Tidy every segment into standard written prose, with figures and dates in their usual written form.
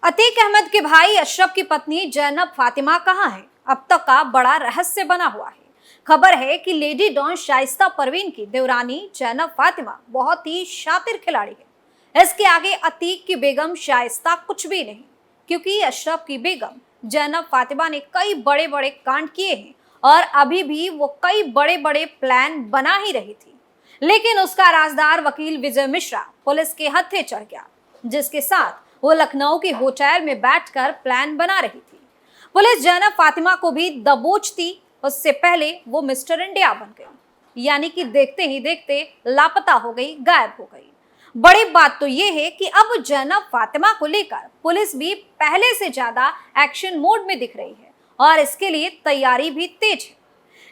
अतीक अहमद के भाई अशरफ की पत्नी जैनब फातिमा कहाँ है, अब तक का बड़ा रहस्य बना हुआ है। खबर है कि लेडी डॉन शाइस्ता परवीन की देवरानी जैनब फातिमा बहुत ही शातिर खिलाड़ी है। इसके आगे अतीक की बेगम शाइस्ता कुछ भी नहीं, क्योंकि अशरफ की बेगम जैनब फातिमा ने कई बड़े बड़े कांड किए हैं और अभी भी वो कई बड़े बड़े प्लान बना ही रही थी। लेकिन उसका राजदार वकील विजय मिश्रा पुलिस के हत्थे चढ़ गया, जिसके साथ वो लखनऊ के होटल में बैठकर प्लान बना रही थी। पुलिस जैनब फातिमा को भी दबोचती, उससे पहले वो मिस्टर इंडिया बन गई, यानी कि देखते ही देखते लापता हो गई, गायब हो गई। बड़ी बात तो ये है कि अब जैनब फातिमा को लेकर पुलिस भी पहले से ज्यादा एक्शन मोड में दिख रही है और इसके लिए तैयारी भी तेज है।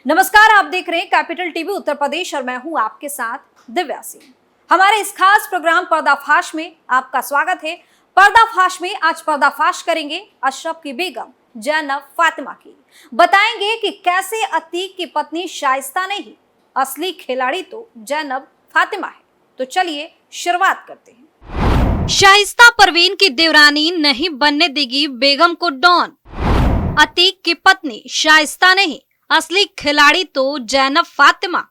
नमस्कार, आप देख रहे हैं कैपिटल टीवी उत्तर प्रदेश और मैं हूं आपके साथ दिव्या सिंह। हमारे इस खास प्रोग्राम पर्दाफाश में आपका स्वागत है। पर्दाफाश में आज पर्दाफाश करेंगे अशरफ की बेगम जैनब फातिमा की। बताएंगे कि कैसे अतीक की पत्नी शाइस्ता नहीं, असली खिलाड़ी तो जैनब फातिमा है। तो चलिए शुरुआत करते हैं। शाइस्ता परवीन की देवरानी नहीं बनने देगी बेगम को डॉन। अतीक की पत्नी शाइस्ता नहीं, असली खिलाड़ी तो जैनब फातिमा।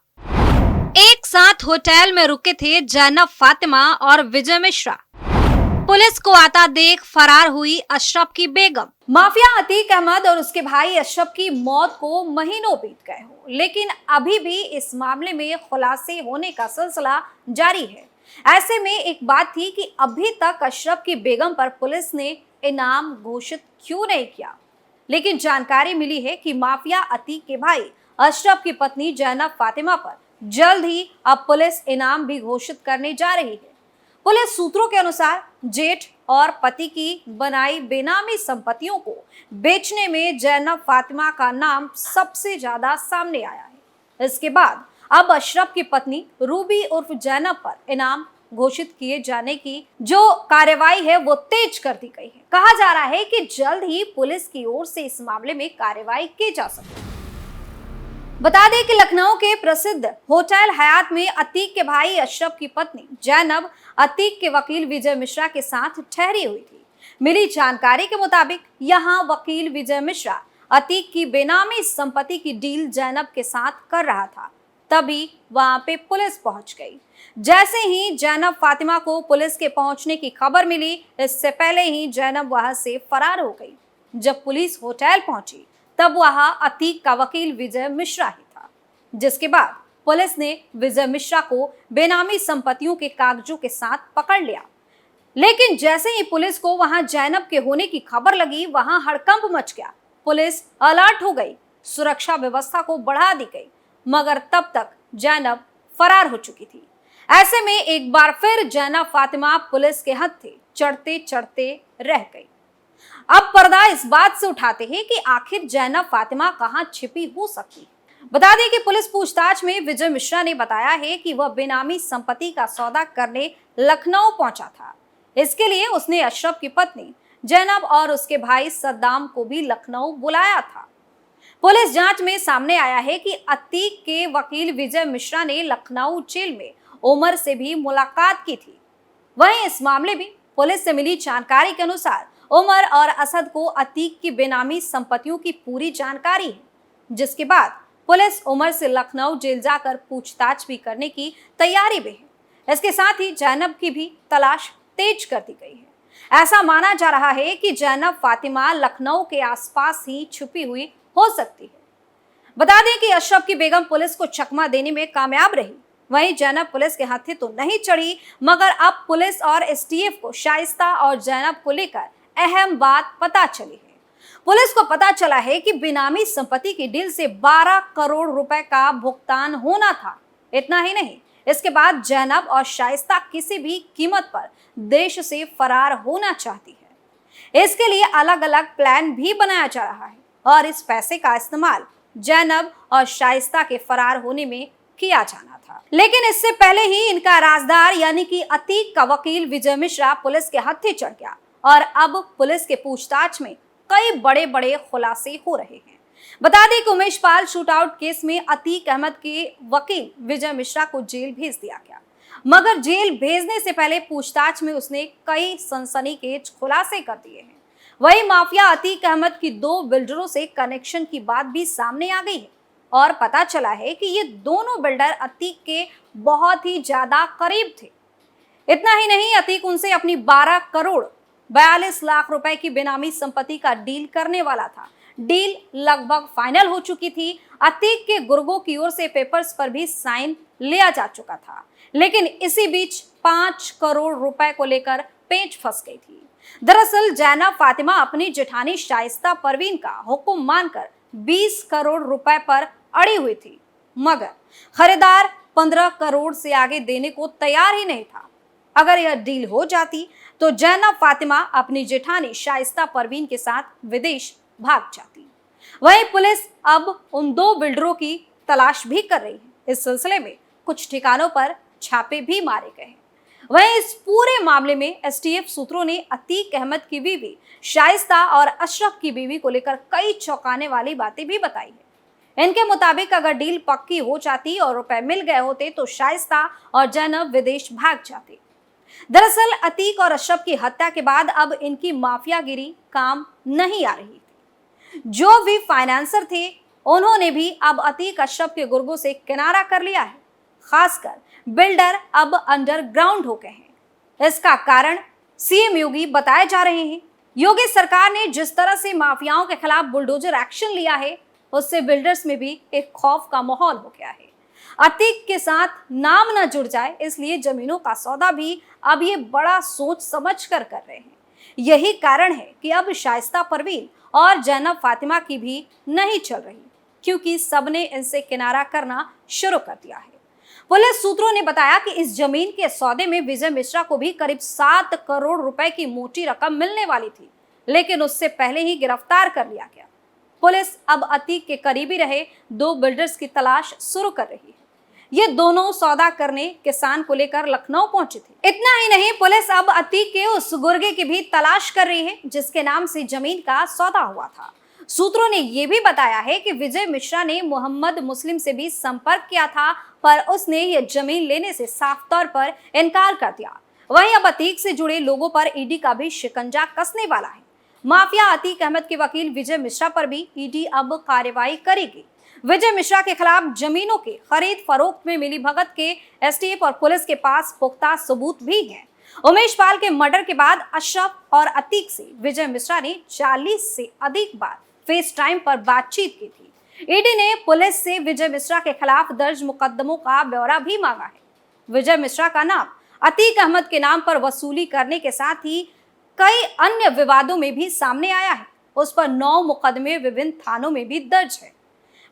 एक साथ होटल में रुके थे जैनब फातिमा और विजय मिश्रा। पुलिस को आता देख फरार हुई अशरफ की बेगम। माफिया अतीक अहमद और उसके भाई अशरफ की मौत को महीनों बीत गए हो, लेकिन अभी भी इस मामले में खुलासे होने का सिलसिला जारी है। ऐसे में एक बात थी कि अभी तक अशरफ की बेगम पर पुलिस ने इनाम घोषित क्यों नहीं किया, लेकिन जानकारी मिली है कि माफिया अतीक के भाई अशरफ की पत्नी जैनब फातिमा पर जल्द ही अब पुलिस इनाम भी घोषित करने जा रही है। पुलिस सूत्रों के अनुसार जेठ और पति की बनाई बेनामी संपत्तियों को बेचने में जैनब फातिमा का नाम सबसे ज्यादा सामने आया है। इसके बाद अब अशरफ की पत्नी रूबी उर्फ जैनब पर इनाम घोषित किए जाने की जो कार्रवाई है वो तेज कर दी गई है। कहा जा रहा है कि जल्द ही पुलिस की ओर से इस मामले में कार्रवाई की जा सकती है। बता दें कि लखनऊ के प्रसिद्ध होटल हयात में अतीक के भाई अशरफ की पत्नी जैनब अतीक के वकील विजय मिश्रा के साथ ठहरी हुई थी। मिली जानकारी के मुताबिक यहां वकील विजय मिश्रा अतीक की बेनामी संपत्ति की डील जैनब के साथ कर रहा था, तभी वहां पे पुलिस पहुंच गई। जैसे ही जैनब फातिमा को पुलिस के पहुंचने की खबर मिली, इससे पहले ही जैनब वहां से फरार हो गई। जब पुलिस होटल पहुंची तब वहां अतीक का वकील विजय मिश्रा ही था, जिसके बाद पुलिस ने विजय मिश्रा को बेनामी संपत्तियों के कागजों के साथ पकड़ लिया। लेकिन जैसे ही पुलिस को वहां जैनब के होने की खबर लगी, वहां हड़कंप मच गया। पुलिस अलर्ट हो गई, सुरक्षा व्यवस्था को बढ़ा दी गई, मगर तब तक जैनब फरार हो चुकी थी। ऐसे में एक बार फिर जैनब फातिमा पुलिस के हत्थे चढ़ते चढ़ते रह गई। अब पर्दा इस बात से उठाते हैं कि आखिर जैनब फातिमा कहां छिपी हो सकती है। बता दें कि पुलिस पूछताछ में विजय मिश्रा ने बताया है कि वह बेनामी संपत्ति का सौदा करने लखनऊ पहुंचा था। इसके लिए उसने अशरफ की पत्नी जैनब और उसके भाई सद्दाम को भी लखनऊ बुलाया था। पुलिस जांच में सामने आया है कि अतीक के वकील विजय मिश्रा ने लखनऊ जेल में उमर से भी मुलाकात की थी। वहीं इस मामले में पुलिस से मिली जानकारी के अनुसार उमर और असद को अतीक की बेनामी संपत्तियों की पूरी जानकारी है, जिसके बाद पुलिस उमर से लखनऊ जेल जाकर पूछताछ भी करने की तैयारी में है। इसके साथ ही जैनब की भी तलाश तेज कर दी गई है। ऐसा माना जा रहा है कि जैनब फातिमा लखनऊ के आसपास ही छुपी हुई हो सकती है। बता दें कि अशरफ की बेगम पुलिस को चकमा देने में कामयाब रही। वहीं जैनब पुलिस के हाथे तो नहीं चढ़ी, मगर अब पुलिस और एसटीएफ को शाइस्ता और जैनब को लेकर अहम बात पता चली है। पुलिस को पता चला है कि बेनामी संपत्ति की डील से 12 करोड़ रुपए का भुगतान होना था। इतना ही नहीं, इसके बाद जैनब और शाइस्ता किसी भी कीमत पर देश से फरार होना चाहती है। इसके लिए अलग अलग प्लान भी बनाया जा रहा है और इस पैसे का इस्तेमाल जैनब और शाइस्ता के फरार होने में किया जाना था। लेकिन इससे पहले ही इनका राजदार यानी कि अतीक का वकील विजय मिश्रा पुलिस के हत्थे चढ़ गया और अब पुलिस के पूछताछ में कई बड़े बड़े खुलासे हो रहे हैं। बता दें कि उमेश पाल शूटआउट केस में अतीक अहमद के वकील विजय मिश्रा को जेल भेज दिया गया, मगर जेल भेजने से पहले पूछताछ में उसने कई सनसनीखेज खुलासे कर दिए हैं। वही माफिया अतीक अहमद की 2 बिल्डरों से कनेक्शन की बात भी सामने आ गई है और पता चला है कि ये दोनों बिल्डर अतीक के बहुत ही ज्यादा करीब थे। इतना ही नहीं, अतीक उनसे अपनी 12 करोड़ 42 लाख रुपए की बेनामी संपत्ति का डील करने वाला था। डील लगभग फाइनल हो चुकी थी। अतीक के गुर्गों की ओर से पेपर्स पर भी साइन लिया जा चुका था, लेकिन इसी बीच 5 करोड़ रुपए को लेकर पेंच फंस गई थी। दरअसल जैनब फातिमा अपनी जेठानी शाइस्ता परवीन का हुक्म मानकर 20 करोड़ रुपए पर अड़ी हुई थी, मगर खरीदार 15 करोड़ से आगे देने को तैयार ही नहीं था। अगर यह डील हो जाती तो जैनब फातिमा अपनी जेठानी शाइस्ता परवीन के साथ विदेश भाग जाती। वहीं पुलिस अब उन 2 बिल्डरों की तलाश भी कर रही है। इस सिलसिले में कुछ ठिकानों पर छापे भी मारे गए हैं। वहीं इस पूरे मामले में एसटीएफ सूत्रों ने अतीक अहमद की बीवी शाइस्ता और अशरफ की बीवी को लेकर कई चौंकाने वाली बातें भी बताई है। इनके मुताबिक अगर डील पक्की हो जाती और रुपए मिल गए होते तो शाइस्ता और जैनब विदेश भाग जाते। दरअसल अतीक और अशरफ की हत्या के बाद अब इनकी माफियागिरी काम नहीं आ रही थी। जो भी फाइनेंसर थे उन्होंने भी अब अतीक अशरफ के गुर्गों से किनारा कर लिया है। खासकर बिल्डर अब अंडरग्राउंड हो गए हैं। इसका कारण सीएम योगी बताए जा रहे हैं। योगी सरकार ने जिस तरह से माफियाओं के खिलाफ बुलडोजर एक्शन लिया है, उससे बिल्डर्स में भी एक खौफ का माहौल हो गया है। अतीक के साथ नाम न जुड़ जाए, इसलिए जमीनों का सौदा भी अब ये बड़ा सोच समझ कर रहे हैं। यही कारण है कि अब शाइस्ता परवीन और जैनब फातिमा की भी नहीं चल रही, क्योंकि सबने इनसे किनारा करना शुरू कर दिया है। पुलिस सूत्रों ने बताया कि इस जमीन के सौदे में विजय मिश्रा को भी करीब 7 करोड़ रुपए की मोटी रकम मिलने वाली थी, लेकिन उससे पहले ही गिरफ्तार कर लिया गया। पुलिस अब अतीक के करीबी रहे 2 बिल्डर्स की तलाश शुरू कर रही है। ये दोनों सौदा करने किसान को लेकर लखनऊ पहुंचे थे। इतना ही नहीं, पुलिस अब अतीक के उस गुर्गे की भी तलाश कर रही है जिसके नाम से जमीन का सौदा हुआ था। सूत्रों ने यह भी बताया है कि विजय मिश्रा ने मोहम्मद मुस्लिम से भी संपर्क किया था, पर उसने यह जमीन लेने से साफ तौर पर इनकार कर दिया। वहीं अब अतीक से जुड़े लोगों पर ईडी का भी शिकंजा कसने वाला है। माफिया अतीक अहमद के वकील विजय मिश्रा पर भी ईडी अब कार्रवाई करेगी। विजय मिश्रा के खिलाफ जमीनों के खरीद फरोख्त में मिली भगत के एसटीएफ और पुलिस के पास पुख्ता सबूत भी हैं। उमेश पाल के मर्डर के बाद अशरफ और अतीक से विजय मिश्रा ने 40 से अधिक बार फेस टाइम पर बातचीत की थी। ईडी ने पुलिस से विजय मिश्रा के खिलाफ दर्ज मुकदमों का ब्यौरा भी मांगा है। विजय मिश्रा का नाम अतीक अहमद के नाम पर वसूली करने के साथ ही कई अन्य विवादों में भी सामने आया है। उस पर 9 मुकदमे विभिन्न थानों में भी दर्ज है।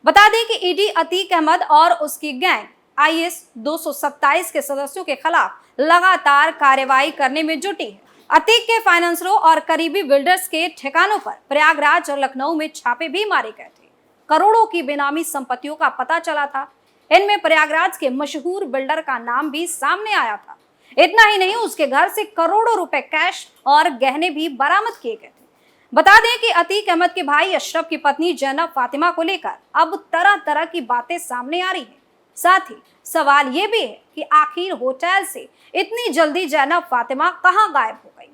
बता दें कि ईडी अतीक अहमद और उसकी गैंग आईएस 227 के सदस्यों के खिलाफ लगातार कार्रवाई करने में जुटी है। अतीक के फाइनेंसरों और करीबी बिल्डर्स के ठिकानों पर प्रयागराज और लखनऊ में छापे भी मारे गए थे। करोड़ों की बेनामी संपत्तियों का पता चला था। इनमें प्रयागराज के मशहूर बिल्डर का नाम भी सामने आया था। इतना ही नहीं, उसके घर से करोड़ों रुपए कैश और गहने भी बरामद किए गए थे। बता दें कि अतीक अहमद के भाई अशरफ की पत्नी जैनब फातिमा को लेकर अब तरह तरह की बातें सामने आ रही हैं। साथ ही सवाल ये भी है कि आखिर होटल से इतनी जल्दी जैनब फातिमा कहां गायब हो गई।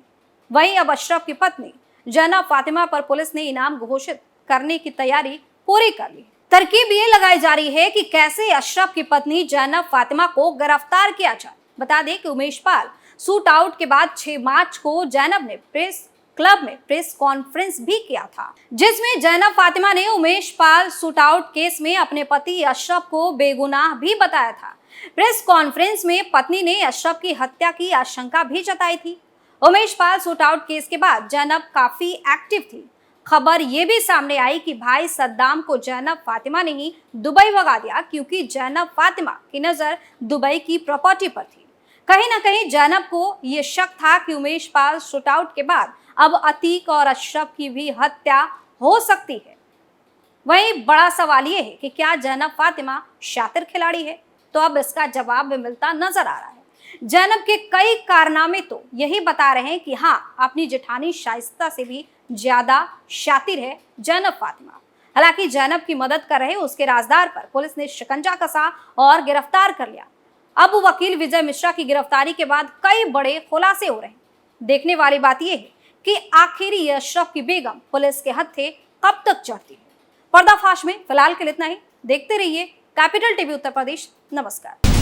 वहीं अब अशरफ की पत्नी जैनब फातिमा पर पुलिस ने इनाम घोषित करने की तैयारी पूरी कर ली। तरकीब ये लगाई जा रही है कि कैसे अशरफ की पत्नी जैनब फातिमा को गिरफ्तार किया जाए। बता दें कि उमेश पाल शूट आउट के बाद 6 मार्च को जैनब ने प्रेस क्लब में प्रेस कॉन्फ्रेंस भी किया था, जिसमें जैनब फातिमा ने Umesh Pal shoot out case में अपने पति अशरफ को बेगुनाह भी बताया था। प्रेस कॉन्फ्रेंस में पत्नी ने अशरफ की हत्या की आशंका भी जताई थी। Umesh Pal shoot out case के बाद जैनब काफी एक्टिव थी। खबर ये भी सामने आई कि भाई सद्दाम को जैनब फातिमा ने ही दुबई भगा दिया, क्योंकि जैनब फातिमा की नजर दुबई की प्रॉपर्टी पर थी। कहीं ना कहीं जैनब को ये शक था कि उमेश पाल शूट आउट के बाद अब अतीक और अशरफ की भी हत्या हो सकती है। वहीं बड़ा सवाल ये है कि क्या जैनब फातिमा शातिर खिलाड़ी है? तो अब इसका जवाब भी मिलता नजर आ रहा है। जैनब के कई कारनामे तो यही बता रहे हैं कि हाँ, अपनी जेठानी शाइस्ता से भी ज्यादा शातिर है जैनब फातिमा। हालांकि जैनब की मदद कर रहे उसके राजदार पर पुलिस ने शिकंजा कसा और गिरफ्तार कर लिया। अब वकील विजय मिश्रा की गिरफ्तारी के बाद कई बड़े खुलासे हो रहे हैं। देखने वाली बात यह है कि आखिर ये अशरफ की बेगम पुलिस के हत्थे कब तक चढ़ती है। पर्दाफाश में फिलहाल के लिए इतना ही। देखते रहिए कैपिटल टीवी उत्तर प्रदेश। नमस्कार।